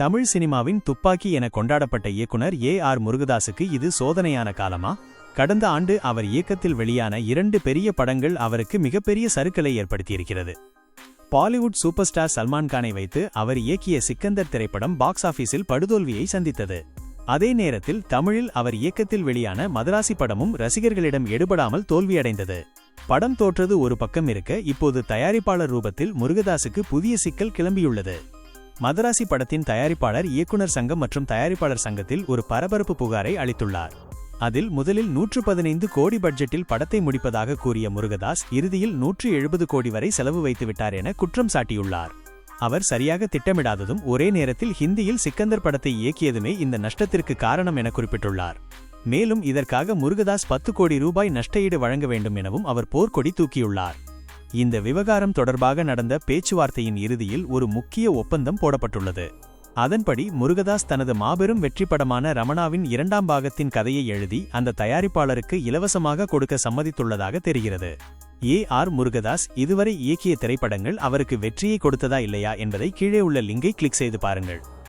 தமிழ் சினிமாவின் துப்பாக்கி என கொண்டாடப்பட்ட இயக்குனர் ஏ.ஆர். முருகதாஸுக்கு இது சோதனையான காலமா? கடந்த ஆண்டு அவர் இயக்கத்தில் வெளியான 2 பெரிய படங்கள் அவருக்கு மிகப்பெரிய சறுக்கலை ஏற்படுத்தியிருக்கிறது. பாலிவுட் சூப்பர் ஸ்டார் சல்மான் கானை வைத்து அவர் இயக்கிய சிக்கந்தர் திரைப்படம் பாக்ஸ் ஆபீஸில் படுதோல்வியை சந்தித்தது. அதே நேரத்தில் தமிழில் அவர் இயக்கத்தில் வெளியான மதராசி படமும் ரசிகர்களிடம் எடுபடாமல் தோல்வியடைந்தது. படம் தோற்றது ஒரு பக்கம் இருக்க, இப்போது தயாரிப்பாளர் ரூபத்தில் முருகதாஸுக்கு புதிய சிக்கல் கிளம்பியுள்ளது. மதராசி படத்தின் தயாரிப்பாளர் இயக்குனர் சங்கம் மற்றும் தயாரிப்பாளர் சங்கத்தில் ஒரு பரபரப்பு புகாரை அளித்துள்ளார். அதில் முதலில் 115 கோடி பட்ஜெட்டில் படத்தை முடிப்பதாக கூறிய முருகதாஸ் இறுதியில் 170 கோடி வரை செலவு வைத்துவிட்டார் என குற்றம் சாட்டியுள்ளார். அவர் சரியாக திட்டமிடாததும் ஒரே நேரத்தில் ஹிந்தியில் சிக்கந்தர் படத்தை இயக்கியதுமே இந்த நஷ்டத்திற்கு காரணம் என குறிப்பிட்டுள்ளார். மேலும் இதற்காக முருகதாஸ் 10 கோடி ரூபாய் நஷ்டஈடு வழங்க வேண்டும் எனவும் அவர் போர்க்கொடி தூக்கியுள்ளார். இந்த விவகாரம் தொடர்பாக நடந்த பேச்சுவார்த்தையின் இறுதியில் ஒரு முக்கிய ஒப்பந்தம் போடப்பட்டுள்ளது. அதன்படி முருகதாஸ் தனது மாபெரும் வெற்றி படமான ரமணாவின் 2ஆம் பாகத்தின் கதையை எழுதி அந்த தயாரிப்பாளருக்கு இலவசமாக கொடுக்க சம்மதித்துள்ளதாக தெரிகிறது. ஏ.ஆர். முருகதாஸ் இதுவரை இயக்கிய திரைப்படங்கள் அவருக்கு வெற்றியை கொடுத்ததா இல்லையா என்பதை கீழே உள்ள லிங்கை கிளிக் செய்து பாருங்கள்.